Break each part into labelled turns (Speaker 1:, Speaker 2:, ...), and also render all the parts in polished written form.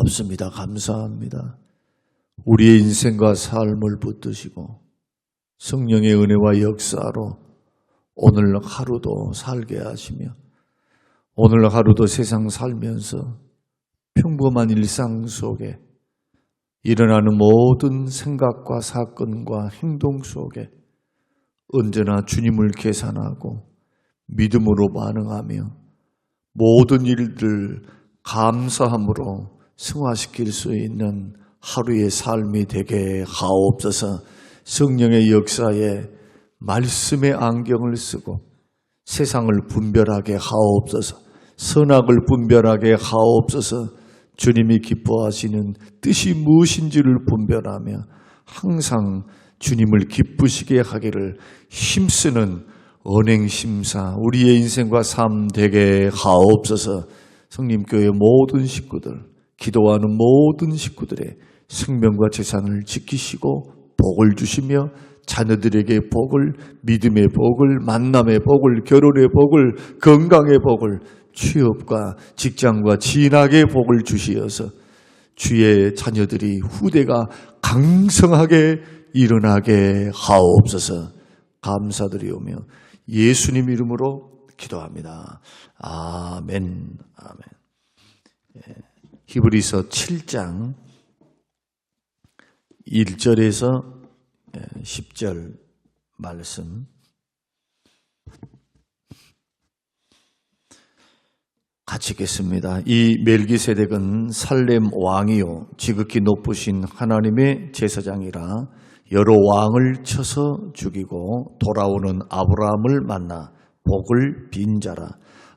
Speaker 1: 고맙습니다. 감사합니다. 우리의 인생과 삶을 붙드시고 성령의 은혜와 역사로 오늘 하루도 살게 하시며 오늘 하루도 세상 살면서 평범한 일상 속에 일어나는 모든 생각과 사건과 행동 속에 언제나 주님을 계산하고 믿음으로 반응하며 모든 일들 감사함으로 승화시킬 수 있는 하루의 삶이 되게 하옵소서. 성령의 역사에 말씀의 안경을 쓰고 세상을 분별하게 하옵소서. 선악을 분별하게 하옵소서. 주님이 기뻐하시는 뜻이 무엇인지를 분별하며 항상 주님을 기쁘시게 하기를 힘쓰는 언행심사 우리의 인생과 삶 되게 하옵소서. 성림교회 모든 식구들, 기도하는 모든 식구들의 생명과 재산을 지키시고 복을 주시며 자녀들에게 복을, 믿음의 복을, 만남의 복을, 결혼의 복을, 건강의 복을, 취업과 직장과 진학의 복을 주시어서 주의 자녀들이 후대가 강성하게 일어나게 하옵소서. 감사드리오며 예수님 이름으로 기도합니다. 아멘. 아멘. 히브리서 7장 1절에서 10절 말씀 같이 읽겠습니다. 이 멜기세덱은 살렘 왕이요 지극히 높으신 하나님의 제사장이라 여러 왕을 쳐서 죽이고 돌아오는 아브라함을 만나 복을 빈 자라.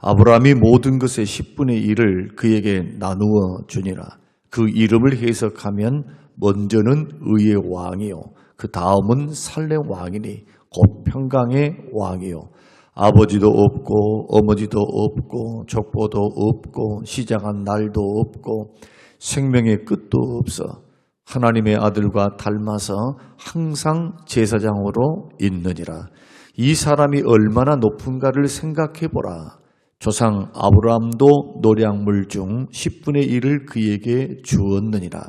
Speaker 1: 아브라함이 모든 것의 10분의 1을 그에게 나누어 주니라. 그 이름을 해석하면 먼저는 의의 왕이요 그 다음은 살렘 왕이니 곧 평강의 왕이요 아버지도 없고 어머니도 없고 족보도 없고 시작한 날도 없고 생명의 끝도 없어 하나님의 아들과 닮아서 항상 제사장으로 있느니라. 이 사람이 얼마나 높은가를 생각해 보라. 조상 아브라함도 노량물 중 10분의 1을 그에게 주었느니라.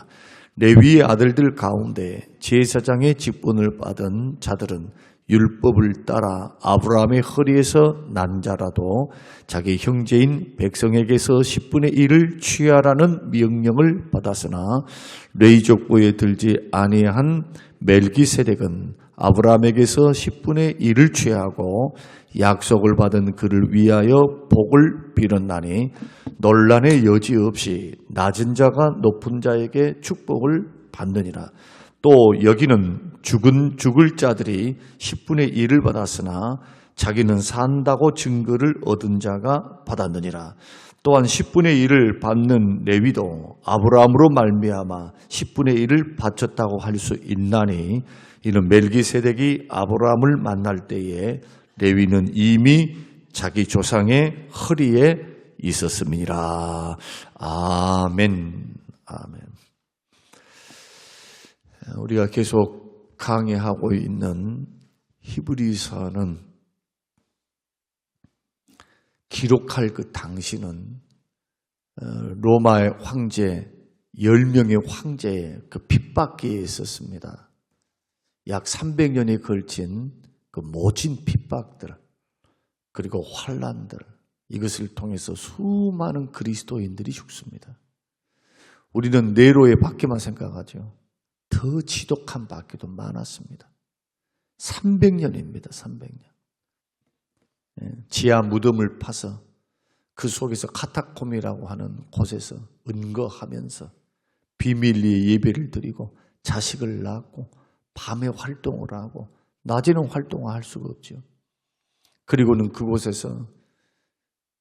Speaker 1: 레위의 아들들 가운데 제사장의 직분을 받은 자들은 율법을 따라 아브라함의 허리에서 난 자라도 자기 형제인 백성에게서 10분의 1을 취하라는 명령을 받았으나 레위 족보에 들지 아니한 멜기세덱은 아브라함에게서 10분의 1을 취하고 약속을 받은 그를 위하여 복을 빌었나니 논란의 여지 없이 낮은 자가 높은 자에게 축복을 받느니라. 또 여기는 죽을 자들이 10분의 1을 받았으나 자기는 산다고 증거를 얻은 자가 받았느니라. 또한 10분의 1을 받는 레위도 아브라함으로 말미암아 10분의 1을 바쳤다고 할 수 있나니 이는 멜기세덱이 아브라함을 만날 때에 레위는 이미 자기 조상의 허리에 있었음이니라. 아멘. 아멘. 우리가 계속 강의하고 있는 히브리서는 기록할 그 당시는 로마의 황제 10명의 황제의 그 핍박기에 있었습니다. 약 300년에 걸친 그 모진 핍박들 그리고 환난들 이것을 통해서 수많은 그리스도인들이 죽습니다. 우리는 네로의 박해만 생각하죠. 더 지독한 박해도 많았습니다. 300년입니다. 300년. 지하 무덤을 파서 그 속에서 카타콤이라고 하는 곳에서 은거하면서 비밀리에 예배를 드리고 자식을 낳고 밤에 활동을 하고 낮에는 활동을 할 수가 없죠. 그리고는 그곳에서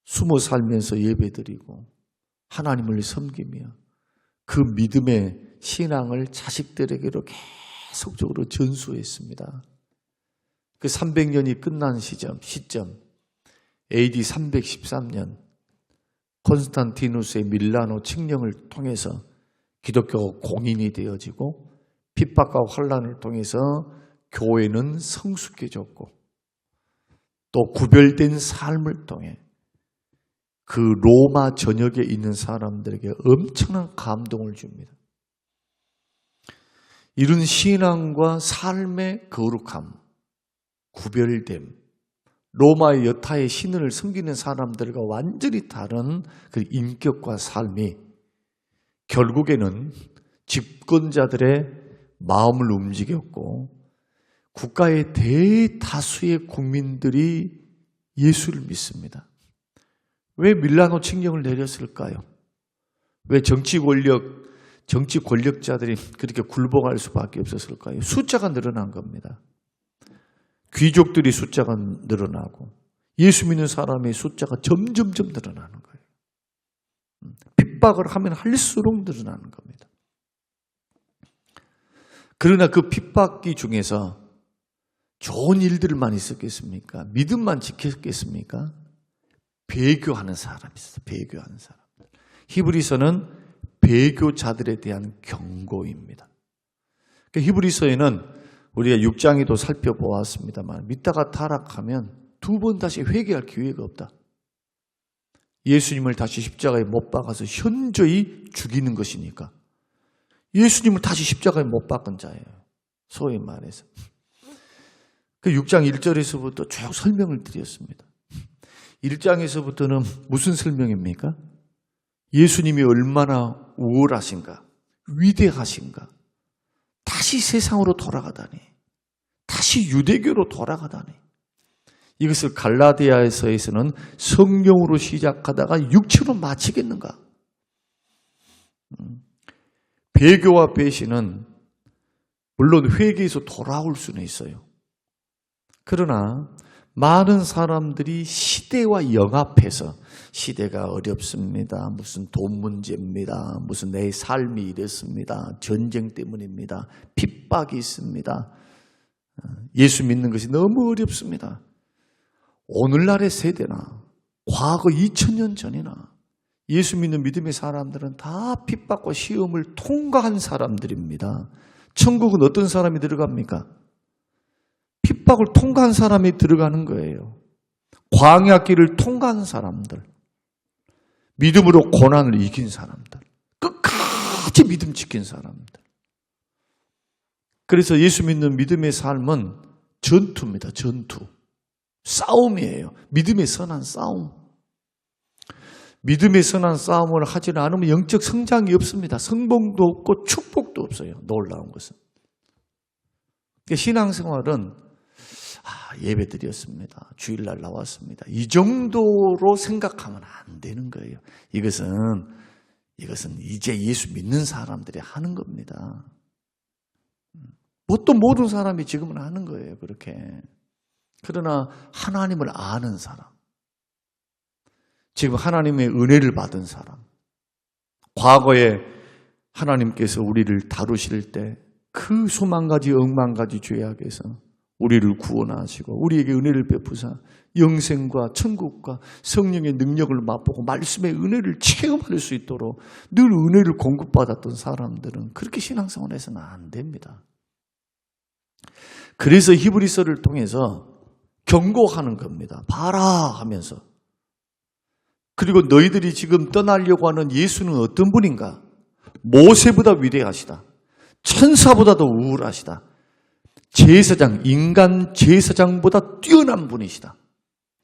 Speaker 1: 숨어 살면서 예배드리고 하나님을 섬기며 그 믿음의 신앙을 자식들에게로 계속적으로 전수했습니다. 그 300년이 끝난 시점 AD 313년 콘스탄티누스의 밀라노 칙령을 통해서 기독교가 공인이 되어지고 핍박과 환난을 통해서 교회는 성숙해졌고 또 구별된 삶을 통해 그 로마 전역에 있는 사람들에게 엄청난 감동을 줍니다. 이런 신앙과 삶의 거룩함, 구별됨, 로마의 여타의 신을 섬기는 사람들과 완전히 다른 그 인격과 삶이 결국에는 집권자들의 마음을 움직였고 국가의 대다수의 국민들이 예수를 믿습니다. 왜 밀라노 칙령을 내렸을까요? 왜 정치 권력자들이 그렇게 굴복할 수밖에 없었을까요? 숫자가 늘어난 겁니다. 귀족들이 숫자가 늘어나고 예수 믿는 사람의 숫자가 점점점 늘어나는 거예요. 핍박을 하면 할수록 늘어나는 겁니다. 그러나 그 핍박기 중에서 좋은 일들만 있었겠습니까? 믿음만 지켰겠습니까? 배교하는 사람이 있어요. 배교하는 사람. 히브리서는 배교자들에 대한 경고입니다. 히브리서에는 우리가 6장에도 살펴보았습니다만 믿다가 타락하면 두 번 다시 회개할 기회가 없다. 예수님을 다시 십자가에 못 박아서 현저히 죽이는 것이니까. 예수님을 다시 십자가에 못 박은 자예요. 소위 말해서. 그 6장 1절에서부터 쭉 설명을 드렸습니다. 1장에서부터는 무슨 설명입니까? 예수님이 얼마나 우월하신가, 위대하신가, 다시 세상으로 돌아가다니, 다시 유대교로 돌아가다니. 이것을 갈라디아서에서는 성령으로 시작하다가 육체로 마치겠는가? 배교와 배신은 물론 회개에서 돌아올 수는 있어요. 그러나 많은 사람들이 시대와 영합해서 시대가 어렵습니다. 무슨 돈 문제입니다. 무슨 내 삶이 이랬습니다. 전쟁 때문입니다. 핍박이 있습니다. 예수 믿는 것이 너무 어렵습니다. 오늘날의 세대나 과거 2000년 전이나 예수 믿는 믿음의 사람들은 다 핍박과 시험을 통과한 사람들입니다. 천국은 어떤 사람이 들어갑니까? 핍박을 통과한 사람이 들어가는 거예요. 광야길을 통과한 사람들, 믿음으로 고난을 이긴 사람들, 끝까지 믿음 지킨 사람들. 그래서 예수 믿는 믿음의 삶은 전투입니다. 전투. 싸움이에요. 믿음의 선한 싸움. 믿음의 선한 싸움을 하지 않으면 영적 성장이 없습니다. 성공도 없고 축복도 없어요. 놀라운 것은. 신앙생활은 예배 드렸습니다. 주일날 나왔습니다. 이 정도로 생각하면 안 되는 거예요. 이것은 이제 예수 믿는 사람들이 하는 겁니다. 또 모든 사람이 지금은 하는 거예요. 그렇게. 그러나 하나님을 아는 사람, 지금 하나님의 은혜를 받은 사람, 과거에 하나님께서 우리를 다루실 때 그 수만 가지 억만 가지 죄악에서 우리를 구원하시고 우리에게 은혜를 베푸사 영생과 천국과 성령의 능력을 맛보고 말씀의 은혜를 체험할 수 있도록 늘 은혜를 공급받았던 사람들은 그렇게 신앙생활에서는 안 됩니다. 그래서 히브리서를 통해서 경고하는 겁니다. 봐라 하면서. 그리고 너희들이 지금 떠나려고 하는 예수는 어떤 분인가? 모세보다 위대하시다. 천사보다도 우월하시다. 제사장, 인간 제사장보다 뛰어난 분이시다.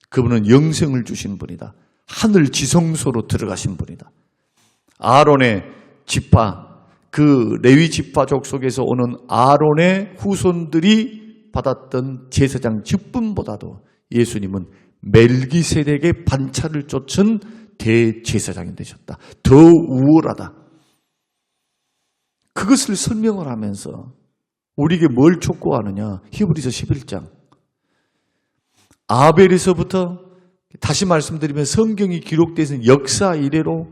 Speaker 1: 그분은 영생을 주신 분이다. 하늘 지성소로 들어가신 분이다. 아론의 지파, 그 레위 지파족 속에서 오는 아론의 후손들이 받았던 제사장 직분보다도 예수님은 멜기세덱의 반차를 쫓은 대제사장이 되셨다. 더 우월하다. 그것을 설명을 하면서 우리에게 뭘 촉구하느냐? 히브리서 11장. 아벨에서부터 다시 말씀드리면 성경이 기록된 역사 이래로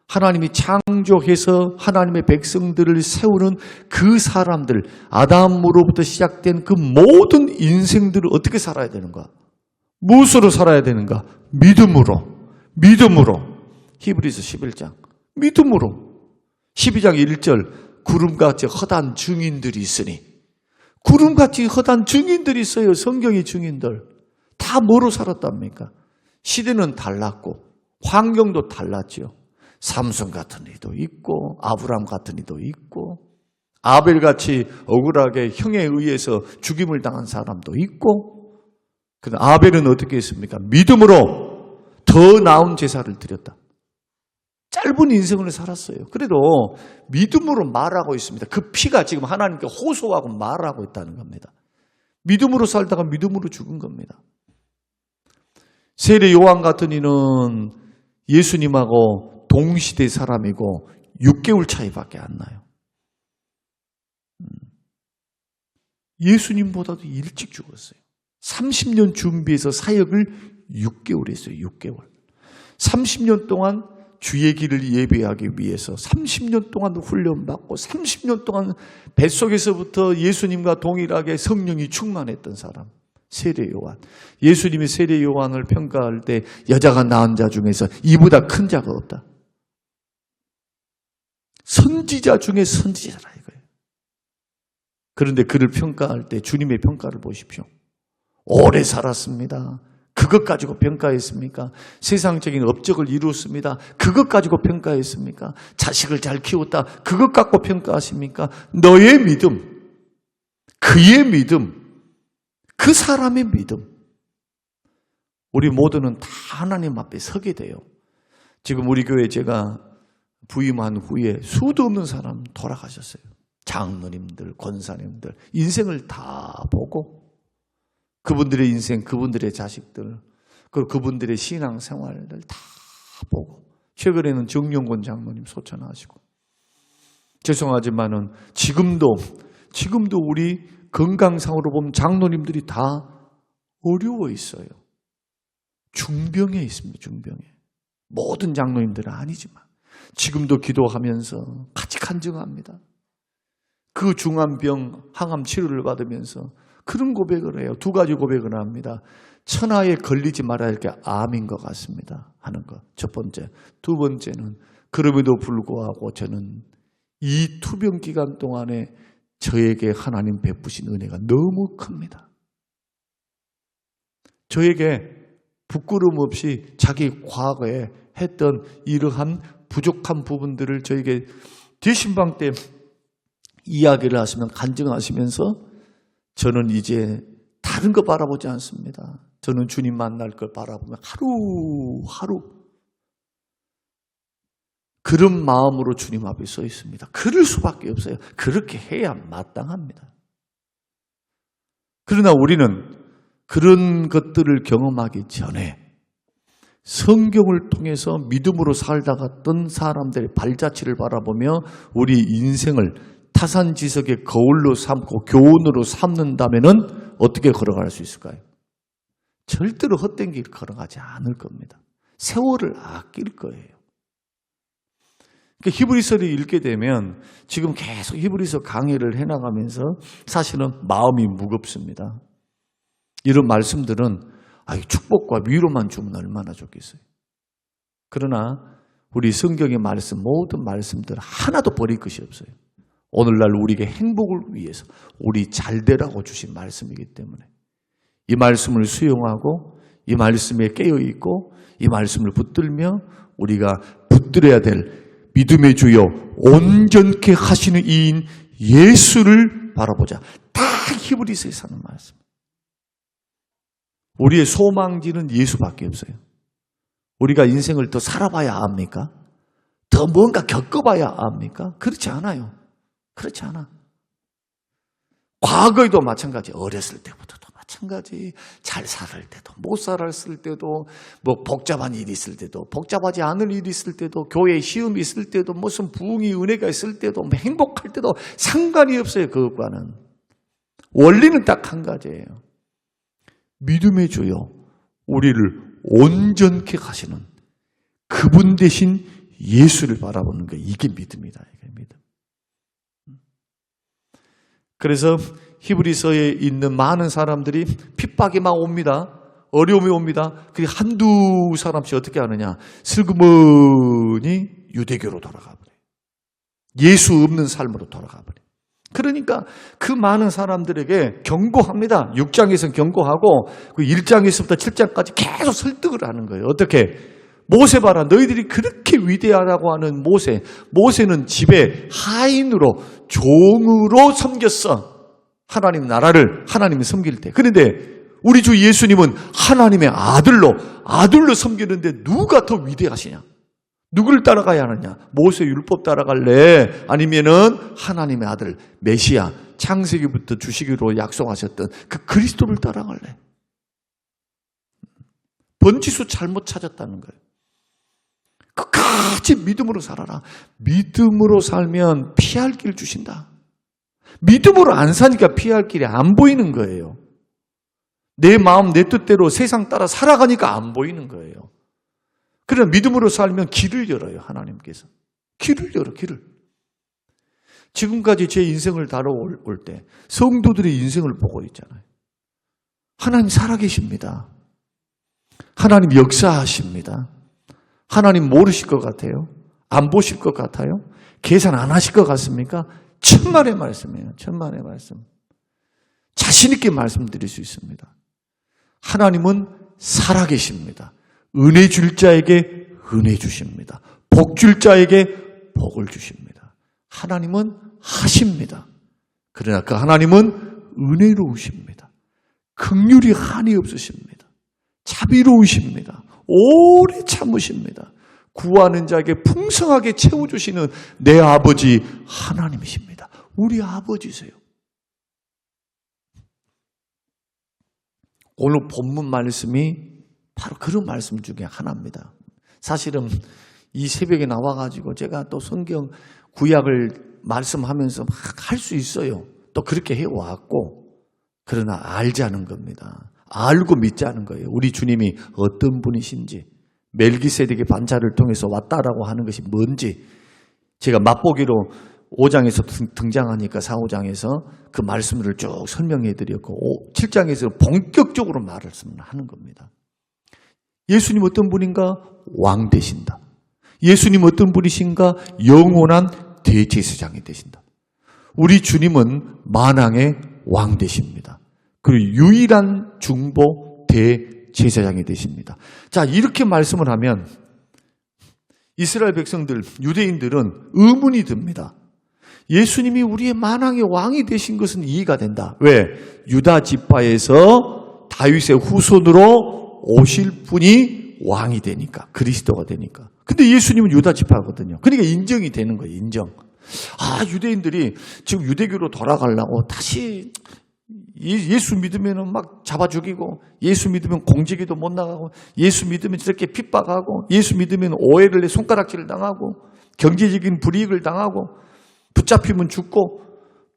Speaker 1: 하나님이 창조해서 하나님의 백성들을 세우는 그 사람들, 아담으로부터 시작된 그 모든 인생들을 어떻게 살아야 되는가? 무엇으로 살아야 되는가? 믿음으로. 히브리서 11장. 믿음으로. 12장 1절. 구름같이 허다한 증인들이 있으니. 구름같이 허다한 증인들이 있어요. 성경의 증인들. 다 뭐로 살았답니까? 시대는 달랐고 환경도 달랐죠. 삼손 같은 이도 있고 아브람 같은 이도 있고 아벨같이 억울하게 형에 의해서 죽임을 당한 사람도 있고, 그런데 아벨은 어떻게 했습니까? 믿음으로 더 나은 제사를 드렸다. 짧은 인생을 살았어요. 그래도 믿음으로 말하고 있습니다. 그 피가 지금 하나님께 호소하고 말하고 있다는 겁니다. 믿음으로 살다가 믿음으로 죽은 겁니다. 세례 요한 같은 이는 예수님하고 동시대 사람이고 6개월 차이밖에 안 나요. 예수님보다도 일찍 죽었어요. 30년 준비해서 사역을 6개월 했어요. 6개월. 30년 동안 주의 길을 예배하기 위해서 30년 동안 훈련받고 30년 동안 뱃속에서부터 예수님과 동일하게 성령이 충만했던 사람, 세례 요한. 예수님이 세례 요한을 평가할 때 여자가 낳은 자 중에서 이보다 큰 자가 없다. 선지자 중에 선지자라 이거예요. 그런데 그를 평가할 때 주님의 평가를 보십시오. 오래 살았습니다. 그것 가지고 평가했습니까? 세상적인 업적을 이루었습니다. 그것 가지고 평가했습니까? 자식을 잘 키웠다. 그것 갖고 평가하십니까? 너의 믿음, 그의 믿음, 그 사람의 믿음. 우리 모두는 다 하나님 앞에 서게 돼요. 지금 우리 교회 제가 부임한 후에 수도 없는 사람 돌아가셨어요. 장로님들, 권사님들 인생을 다 보고 그분들의 인생, 그분들의 자식들, 그리고 그분들의 신앙생활을 다 보고 최근에는 정용권 장로님 소천하시고 죄송하지만은 지금도 우리 건강상으로 보면 장로님들이 다 어려워 있어요. 중병에 있습니다. 중병에. 모든 장로님들은 아니지만 지금도 기도하면서 같이 간증합니다. 그 중환병 항암 치료를 받으면서 그런 고백을 해요. 두 가지 고백을 합니다. 천하에 걸리지 말아야 할 게 암인 것 같습니다 하는 것. 첫 번째. 두 번째는 그럼에도 불구하고 저는 이 투병 기간 동안에 저에게 하나님 베푸신 은혜가 너무 큽니다. 저에게 부끄러움 없이 자기 과거에 했던 이러한 부족한 부분들을 저에게 뒤신방 때 이야기를 하시면 간증하시면서 저는 이제 다른 거 바라보지 않습니다. 저는 주님 만날 걸 바라보면 하루하루 그런 마음으로 주님 앞에 서 있습니다. 그럴 수밖에 없어요. 그렇게 해야 마땅합니다. 그러나 우리는 그런 것들을 경험하기 전에 성경을 통해서 믿음으로 살다 갔던 사람들의 발자취를 바라보며 우리 인생을 타산지석의 거울로 삼고 교훈으로 삼는다면 어떻게 걸어갈 수 있을까요? 절대로 헛된 길 걸어가지 않을 겁니다. 세월을 아낄 거예요. 그러니까 히브리서를 읽게 되면 지금 계속 히브리서 강의를 해나가면서 사실은 마음이 무겁습니다. 이런 말씀들은 축복과 위로만 주면 얼마나 좋겠어요. 그러나 우리 성경의 말씀, 모든 말씀들 하나도 버릴 것이 없어요. 오늘날 우리에게 행복을 위해서 우리 잘되라고 주신 말씀이기 때문에 이 말씀을 수용하고 이 말씀에 깨어있고 이 말씀을 붙들며 우리가 붙들어야 될 믿음의 주여 온전케 하시는 이인 예수를 바라보자. 다 히브리서에 사는 말씀. 우리의 소망지는 예수밖에 없어요. 우리가 인생을 더 살아봐야 압니까? 더 뭔가 겪어봐야 압니까? 그렇지 않아요. 그렇지 않아. 과거에도 마찬가지. 어렸을 때부터도 마찬가지. 잘 살을 때도, 못 살았을 때도, 뭐 복잡한 일이 있을 때도, 복잡하지 않을 일이 있을 때도, 교회에 시험이 있을 때도, 무슨 부흥이 은혜가 있을 때도, 뭐 행복할 때도 상관이 없어요. 그것과는. 원리는 딱 한 가지예요. 믿음의 주여 우리를 온전케 하시는 그분 대신 예수를 바라보는 거, 이게 믿음이다. 이게 믿음. 그래서 히브리서에 있는 많은 사람들이 핍박이 막 옵니다. 어려움이 옵니다. 그게 한두 사람씩 어떻게 하느냐. 슬그머니 유대교로 돌아가 버려요. 예수 없는 삶으로 돌아가 버려요. 그러니까 그 많은 사람들에게 경고합니다. 6장에서는 경고하고 그 1장에서부터 7장까지 계속 설득을 하는 거예요. 어떻게? 모세 봐라, 너희들이 그렇게 위대하다고 하는 모세는 집에 하인으로 종으로 섬겼어. 하나님 나라를 하나님이 섬길 때. 그런데 우리 주 예수님은 하나님의 아들로 섬기는데 누가 더 위대하시냐? 누구를 따라가야 하느냐? 모세 율법 따라갈래? 아니면은 하나님의 아들 메시아 창세기부터 주시기로 약속하셨던 그 그리스도를 따라갈래? 번지수 잘못 찾았다는 거예요. 끝까지 믿음으로 살아라. 믿음으로 살면 피할 길 주신다. 믿음으로 안 사니까 피할 길이 안 보이는 거예요. 내 마음 내 뜻대로 세상 따라 살아가니까 안 보이는 거예요. 그러나 믿음으로 살면 길을 열어요. 하나님께서. 길을 열어. 지금까지 제 인생을 다뤄올 때 성도들의 인생을 보고 있잖아요. 하나님 살아계십니다. 하나님 역사하십니다. 하나님 모르실 것 같아요? 안 보실 것 같아요? 계산 안 하실 것 같습니까? 천만의 말씀이에요. 천만의 말씀. 자신 있게 말씀드릴 수 있습니다. 하나님은 살아계십니다. 은혜 줄 자에게 은혜 주십니다. 복 줄 자에게 복을 주십니다. 하나님은 하십니다. 그러나 그 하나님은 은혜로우십니다. 긍휼이 한이 없으십니다. 자비로우십니다. 오래 참으십니다. 구하는 자에게 풍성하게 채워주시는 내 아버지 하나님이십니다. 우리 아버지세요. 오늘 본문 말씀이 바로 그런 말씀 중에 하나입니다. 사실은 이 새벽에 나와가지고 제가 또 성경 구약을 말씀하면서 막 할 수 있어요. 또 그렇게 해왔고, 그러나 알자는 겁니다. 알고 믿자는 거예요. 우리 주님이 어떤 분이신지, 멜기세덱의 반차를 통해서 왔다라고 하는 것이 뭔지, 제가 맛보기로 5장에서 등장하니까 4, 5장에서 그 말씀을 쭉 설명해 드렸고 7장에서 본격적으로 말씀하는 겁니다. 예수님 어떤 분인가? 왕 되신다. 예수님 어떤 분이신가? 영원한 대제사장이 되신다. 우리 주님은 만왕의 왕 되십니다. 그리고 유일한 중보 대제사장이 되십니다. 자, 이렇게 말씀을 하면 이스라엘 백성들, 유대인들은 의문이 듭니다. 예수님이 우리의 만왕의 왕이 되신 것은 이해가 된다. 왜? 유다 지파에서 다윗의 후손으로 오실 분이 왕이 되니까, 그리스도가 되니까. 근데 예수님은 유다 지파거든요. 그러니까 인정이 되는 거예요. 인정. 유대인들이 지금 유대교로 돌아가려고 다시 예수 믿으면 막 잡아 죽이고, 예수 믿으면 공직에도 못 나가고, 예수 믿으면 저렇게 핍박하고, 예수 믿으면 오해를 해 손가락질을 당하고, 경제적인 불이익을 당하고, 붙잡히면 죽고,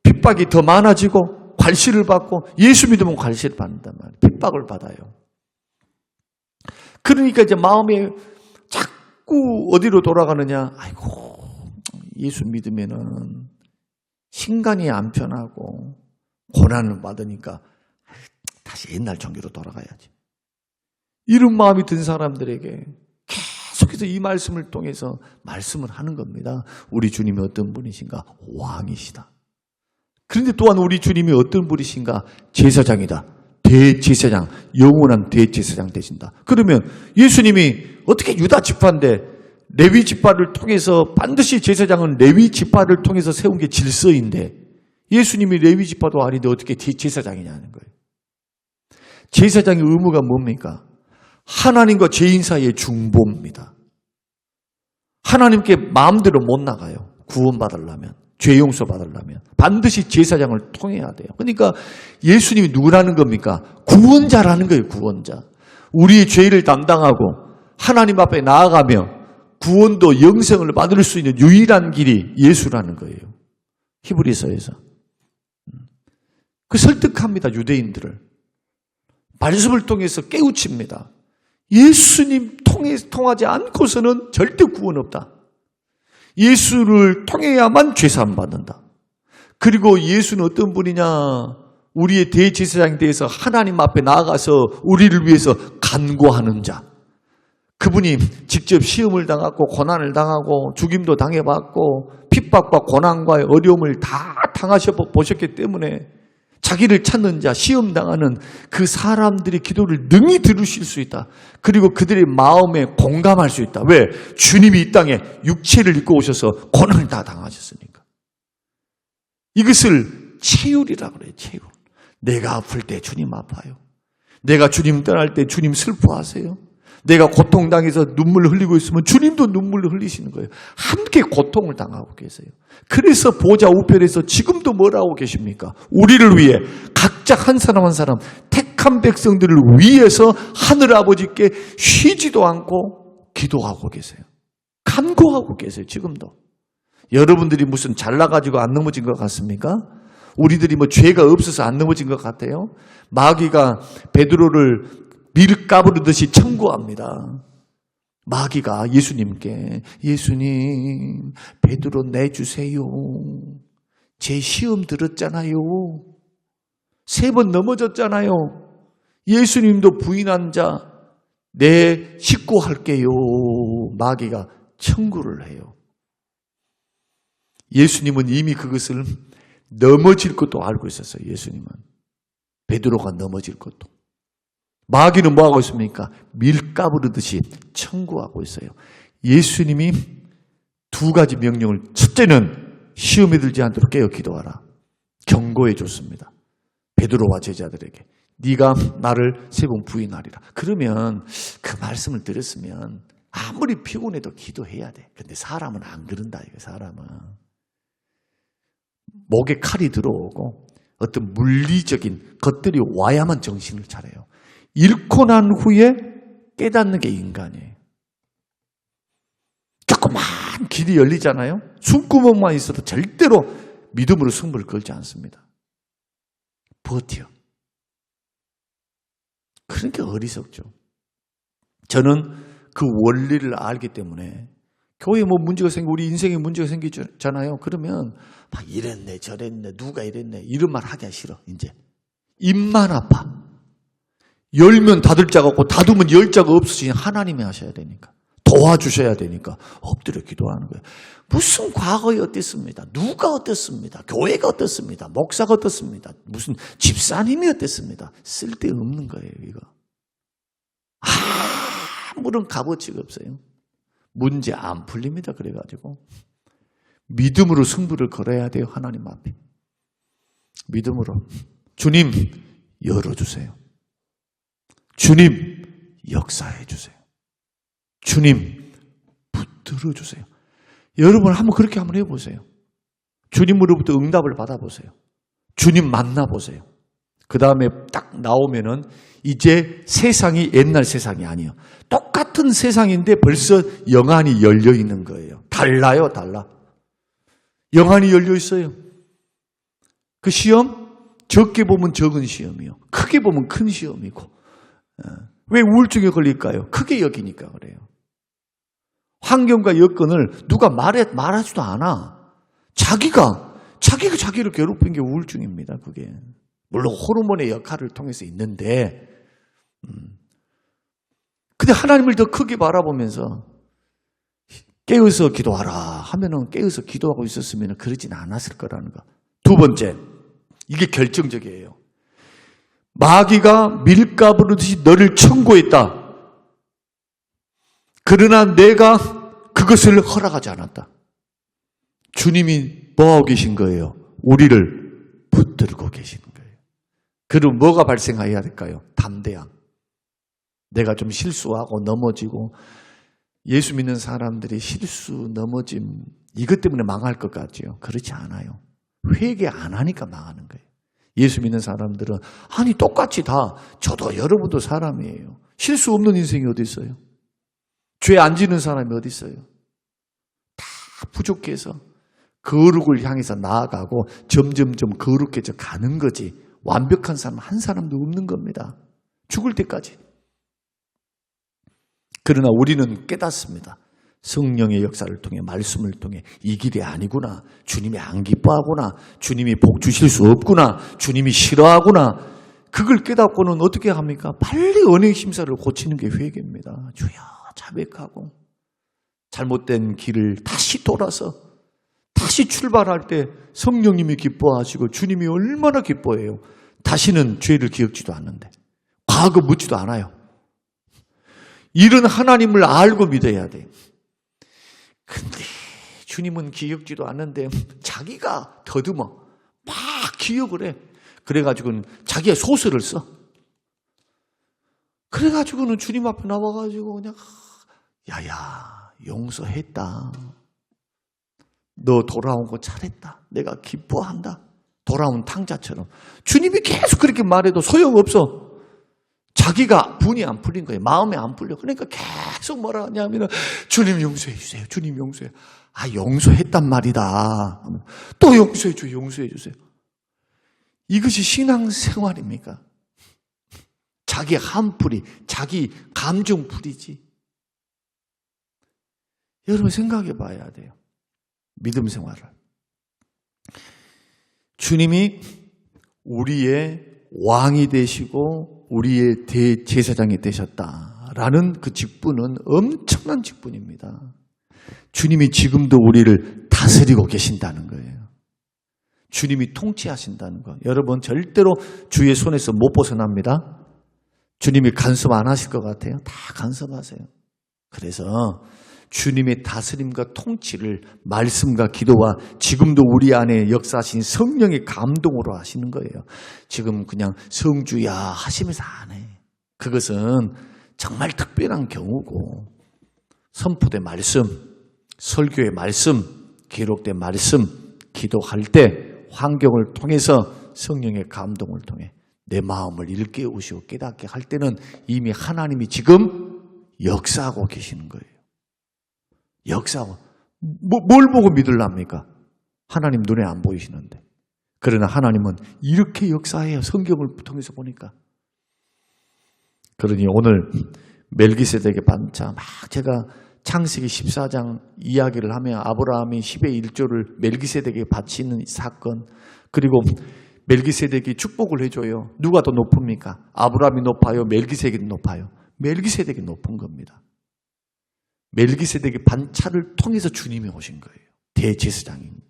Speaker 1: 핍박이 더 많아지고, 괄시를 받고, 예수 믿으면 괄시를 받는단 말이에요. 핍박을 받아요. 그러니까 이제 마음에 자꾸 어디로 돌아가느냐? 아이고, 예수 믿으면은 신간이 안 편하고 고난을 받으니까 다시 옛날 종교로 돌아가야지. 이런 마음이 든 사람들에게 계속해서 이 말씀을 통해서 말씀을 하는 겁니다. 우리 주님이 어떤 분이신가? 왕이시다. 그런데 또한 우리 주님이 어떤 분이신가? 제사장이다. 대제사장, 영원한 대제사장 되신다. 그러면 예수님이 어떻게 유다 지파인데 레위 지파를 통해서 반드시 제사장은 레위 지파를 통해서 세운 게 질서인데 예수님이 레위 지파도 아닌데 어떻게 제사장이냐는 거예요. 제사장의 의무가 뭡니까? 하나님과 죄인 사이의 중보입니다. 하나님께 마음대로 못 나가요. 구원받으려면, 죄 용서 받으려면 반드시 제사장을 통해야 돼요. 그러니까 예수님이 누구라는 겁니까? 구원자라는 거예요. 구원자. 우리의 죄를 담당하고 하나님 앞에 나아가며 구원도 영생을 받을 수 있는 유일한 길이 예수라는 거예요. 히브리서에서. 그 설득합니다. 유대인들을. 말씀을 통해서 깨우칩니다. 예수님 통하지 않고서는 절대 구원 없다. 예수를 통해야만 죄사함 받는다. 그리고 예수는 어떤 분이냐? 우리의 대제사장에 대해서 하나님 앞에 나아가서 우리를 위해서 간구하는 자. 그분이 직접 시험을 당하고 고난을 당하고 죽임도 당해봤고 핍박과 고난과의 어려움을 다 당하셔 보셨기 때문에 자기를 찾는 자, 시험당하는 그 사람들의 기도를 능히 들으실 수 있다. 그리고 그들의 마음에 공감할 수 있다. 왜? 주님이 이 땅에 육체를 입고 오셔서 고난을 다 당하셨으니까. 이것을 체휼이라고 그래요. 체휼. 내가 아플 때 주님 아파요. 내가 주님 떠날 때 주님 슬퍼하세요. 내가 고통당해서 눈물을 흘리고 있으면 주님도 눈물을 흘리시는 거예요. 함께 고통을 당하고 계세요. 그래서 보좌 우편에서 지금도 뭐라고 계십니까? 우리를 위해 각자 한 사람 한 사람 택한 백성들을 위해서 하늘아버지께 쉬지도 않고 기도하고 계세요. 간구하고 계세요. 지금도. 여러분들이 무슨 잘나가지고 안 넘어진 것 같습니까? 우리들이 뭐 죄가 없어서 안 넘어진 것 같아요? 마귀가 베드로를 밀가부르듯이 청구합니다. 마귀가 예수님께 예수님 베드로 내주세요. 제 시험 들었잖아요. 3번 넘어졌잖아요. 예수님도 부인한 자 내 식구 할게요. 마귀가 청구를 해요. 예수님은 이미 그것을 넘어질 것도 알고 있었어요. 예수님은 베드로가 넘어질 것도. 마귀는 뭐하고 있습니까? 밀가부르듯이 청구하고 있어요. 예수님이 2가지 명령을, 첫째는 시험에 들지 않도록 깨어 기도하라. 경고해 줬습니다. 베드로와 제자들에게. 네가 나를 3번 부인하리라. 그러면 그 말씀을 들었으면 아무리 피곤해도 기도해야 돼. 근데 사람은 안 그런다. 이거 사람은. 목에 칼이 들어오고 어떤 물리적인 것들이 와야만 정신을 차려요. 잃고 난 후에 깨닫는 게 인간이에요. 조그만 길이 열리잖아요. 숨구멍만 있어도 절대로 믿음으로 승부를 걸지 않습니다. 버텨. 그러니까 어리석죠. 저는 그 원리를 알기 때문에 교회에 뭐 문제가 생기고 우리 인생에 문제가 생기잖아요. 그러면 막 이랬네 저랬네 누가 이랬네 이런 말 하기가 싫어. 이제 입만 아파. 열면 닫을 자가 없고 닫으면 열 자가 없으시니 하나님이 하셔야 되니까. 도와주셔야 되니까 엎드려 기도하는 거예요. 무슨 과거에 어땠습니다. 누가 어땠습니다. 교회가 어떻습니다. 목사가 어떻습니다. 무슨 집사님이 어땠습니다. 쓸데없는 거예요. 이거. 아무런 값어치가 없어요. 문제 안 풀립니다. 그래가지고 믿음으로 승부를 걸어야 돼요. 하나님 앞에. 믿음으로. 주님 열어주세요. 주님 역사해 주세요. 주님 붙들어 주세요. 여러분 한번 그렇게 한번 해보세요. 주님으로부터 응답을 받아보세요. 주님 만나보세요. 그 다음에 딱 나오면은 이제 세상이 옛날 세상이 아니에요. 똑같은 세상인데 벌써 영안이 열려 있는 거예요. 달라요, 달라. 영안이 열려 있어요. 그 시험 적게 보면 적은 시험이요. 크게 보면 큰 시험이고. 왜 우울증에 걸릴까요? 크게 여기니까 그래요. 환경과 여건을 누가 말하지도 않아. 자기가 자기를 괴롭힌 게 우울증입니다. 그게. 물론 호르몬의 역할을 통해서 있는데 근데 하나님을 더 크게 바라보면서 깨어서 기도하라 하면은 깨어서 기도하고 있었으면 그러진 않았을 거라는 거. 2번째, 이게 결정적이에요. 마귀가 밀가부르듯이 너를 청구했다. 그러나 내가 그것을 허락하지 않았다. 주님이 뭐하고 계신 거예요? 우리를 붙들고 계시는 거예요. 그럼 뭐가 발생해야 될까요? 담대함. 내가 좀 실수하고 넘어지고 예수 믿는 사람들이 실수, 넘어짐 이것 때문에 망할 것 같지요? 그렇지 않아요. 회개 안 하니까 망하는 거예요. 예수 믿는 사람들은 아니 똑같이 다 저도 여러분도 사람이에요. 실수 없는 인생이 어디 있어요? 죄 안 지는 사람이 어디 있어요? 다 부족해서 거룩을 향해서 나아가고 점점점 거룩해져 가는 거지 완벽한 사람 한 사람도 없는 겁니다. 죽을 때까지. 그러나 우리는 깨닫습니다. 성령의 역사를 통해 말씀을 통해 이 길이 아니구나. 주님이 안 기뻐하구나. 주님이 복 주실 수 없구나. 주님이 싫어하구나. 그걸 깨닫고는 어떻게 합니까? 빨리 언행 심사를 고치는 게 회개입니다. 주여 자백하고 잘못된 길을 다시 돌아서 다시 출발할 때 성령님이 기뻐하시고 주님이 얼마나 기뻐해요. 다시는 죄를 기억지도 않는데 과거 묻지도 않아요. 이런 하나님을 알고 믿어야 돼요. 근데 주님은 기억지도 않는데 자기가 더듬어 막 기억을 해. 그래가지고는 자기의 소설을 써. 그래가지고는 주님 앞에 나와가지고 그냥 야야 용서했다. 너 돌아온 거 잘했다. 내가 기뻐한다. 돌아온 탕자처럼. 주님이 계속 그렇게 말해도 소용없어. 자기가 분이 안 풀린 거예요. 마음에 안 풀려. 그러니까 계속 뭐라 하냐면 주님 용서해 주세요. 주님 용서해. 아 용서했단 말이다. 또 용서해 주세요. 용서해 주세요. 이것이 신앙생활입니까? 자기 한풀이, 자기 감정풀이지. 여러분 생각해 봐야 돼요. 믿음 생활을. 주님이 우리의 왕이 되시고 우리의 대제사장이 되셨다라는 그 직분은 엄청난 직분입니다. 주님이 지금도 우리를 다스리고 계신다는 거예요. 주님이 통치하신다는 거. 여러분 절대로 주의 손에서 못 벗어납니다. 주님이 간섭 안 하실 것 같아요? 다 간섭하세요. 그래서 주님의 다스림과 통치를 말씀과 기도와 지금도 우리 안에 역사하신 성령의 감동으로 하시는 거예요. 지금 그냥 성주야 하시면서 안 해. 그것은 정말 특별한 경우고 선포된 말씀, 설교의 말씀, 기록된 말씀, 기도할 때 환경을 통해서 성령의 감동을 통해 내 마음을 일깨우시고 깨닫게 할 때는 이미 하나님이 지금 역사하고 계시는 거예요. 역사하고. 뭘 보고 믿으랍니까? 하나님 눈에 안 보이시는데. 그러나 하나님은 이렇게 역사해요. 성경을 통해서 보니까. 그러니 오늘 멜기세덱의 반차 막 제가 창세기 14장 이야기를 하며 아브라함이 10의 1조를 멜기세덱에게 바치는 사건, 그리고 멜기세덱이 축복을 해줘요. 누가 더 높습니까? 아브라함이 높아요? 멜기세덱이 높아요? 멜기세덱이 높은 겁니다. 멜기세덱의 반차를 통해서 주님이 오신 거예요. 대제사장입니다.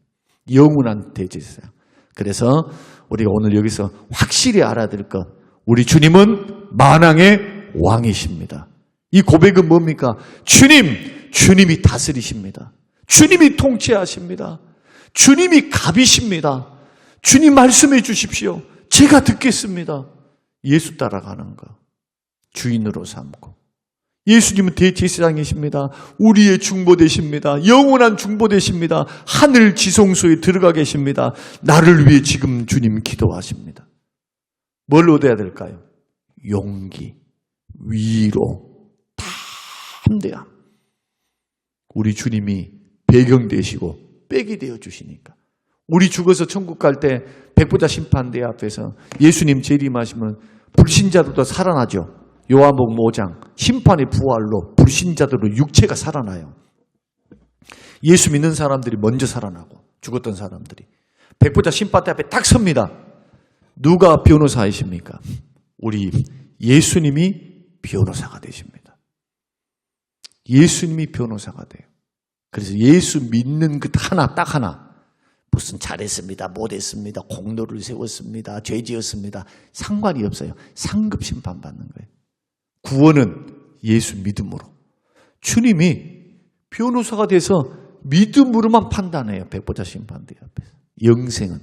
Speaker 1: 영원한 대제사장. 그래서 우리가 오늘 여기서 확실히 알아야 될 것, 우리 주님은 만왕의 왕이십니다. 이 고백은 뭡니까? 주님이 다스리십니다. 주님이 통치하십니다. 주님이 갑이십니다. 주님 말씀해 주십시오. 제가 듣겠습니다. 예수 따라가는 것, 주인으로 삼고. 예수님은 대제사장이십니다. 우리의 중보 되십니다. 영원한 중보 되십니다. 하늘 지성소에 들어가 계십니다. 나를 위해 지금 주님 기도하십니다. 뭘 얻어야 될까요? 용기, 위로, 담대함. 우리 주님이 배경 되시고 백이 되어 주시니까. 우리 죽어서 천국 갈 때 백보자 심판대 앞에서 예수님 재림하시면 불신자들도 살아나죠. 요한복음 5장 심판의 부활로 불신자들로 육체가 살아나요. 예수 믿는 사람들이 먼저 살아나고 죽었던 사람들이 백보자 심판대 앞에 딱 섭니다. 누가 변호사이십니까? 우리 예수님이 변호사가 되십니다. 예수님이 변호사가 돼요. 그래서 예수 믿는 것 하나, 딱 하나. 무슨 잘했습니다, 못했습니다, 공로를 세웠습니다, 죄 지었습니다. 상관이 없어요. 상급 심판 받는 거예요. 구원은 예수 믿음으로. 주님이 변호사가 돼서 믿음으로만 판단해요. 백보자 심판대 앞에서. 영생은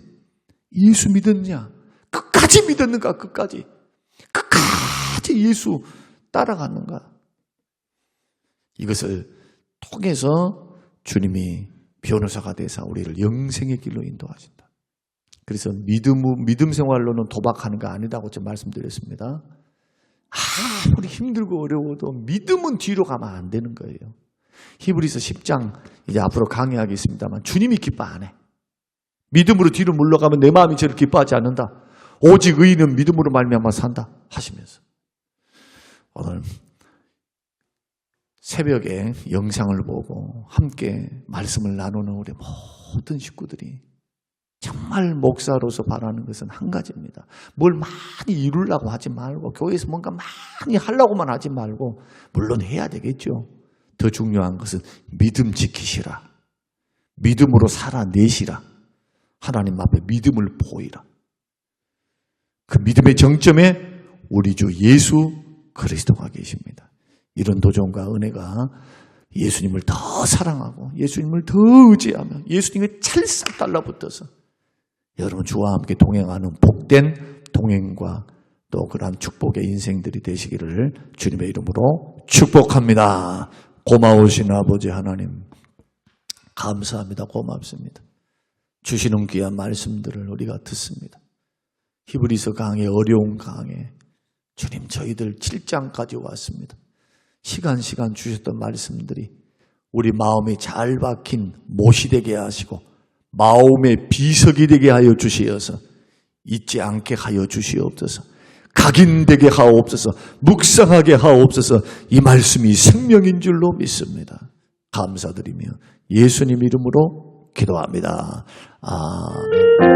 Speaker 1: 예수 믿었냐? 끝까지 믿었는가? 끝까지 예수 따라갔는가? 이것을 통해서 주님이 변호사가 돼서 우리를 영생의 길로 인도하신다. 그래서 믿음 생활로는 도박하는 거 아니다고 좀 말씀드렸습니다. 아무리 힘들고 어려워도 믿음은 뒤로 가면 안 되는 거예요. 히브리서 10장 이제 앞으로 강의하겠습니다만 주님이 기뻐 안 해. 믿음으로 뒤로 물러가면 내 마음이 저를 기뻐하지 않는다. 오직 의인은 믿음으로 말미암아 산다 하시면서 오늘 새벽에 영상을 보고 함께 말씀을 나누는 우리 모든 식구들이 정말 목사로서 바라는 것은 한 가지입니다. 뭘 많이 이루려고 하지 말고 교회에서 뭔가 많이 하려고만 하지 말고 물론 해야 되겠죠. 더 중요한 것은 믿음 지키시라. 믿음으로 살아내시라. 하나님 앞에 믿음을 보이라. 그 믿음의 정점에 우리 주 예수 그리스도가 계십니다. 이런 도전과 은혜가 예수님을 더 사랑하고 예수님을 더 의지하며 예수님의 찰싹 달라붙어서 여러분 주와 함께 동행하는 복된 동행과 또 그러한 축복의 인생들이 되시기를 주님의 이름으로 축복합니다. 고마우신 아버지 하나님 감사합니다. 고맙습니다. 주시는 귀한 말씀들을 우리가 듣습니다. 히브리서 강의 어려운 강의 주님 저희들 7장까지 왔습니다. 시간 주셨던 말씀들이 우리 마음에 잘 박힌 못이 되게 하시고 마음의 비석이 되게 하여 주시어서 잊지 않게 하여 주시옵소서. 각인되게 하옵소서. 묵상하게 하옵소서. 이 말씀이 생명인 줄로 믿습니다. 감사드리며 예수님 이름으로 기도합니다. 아멘.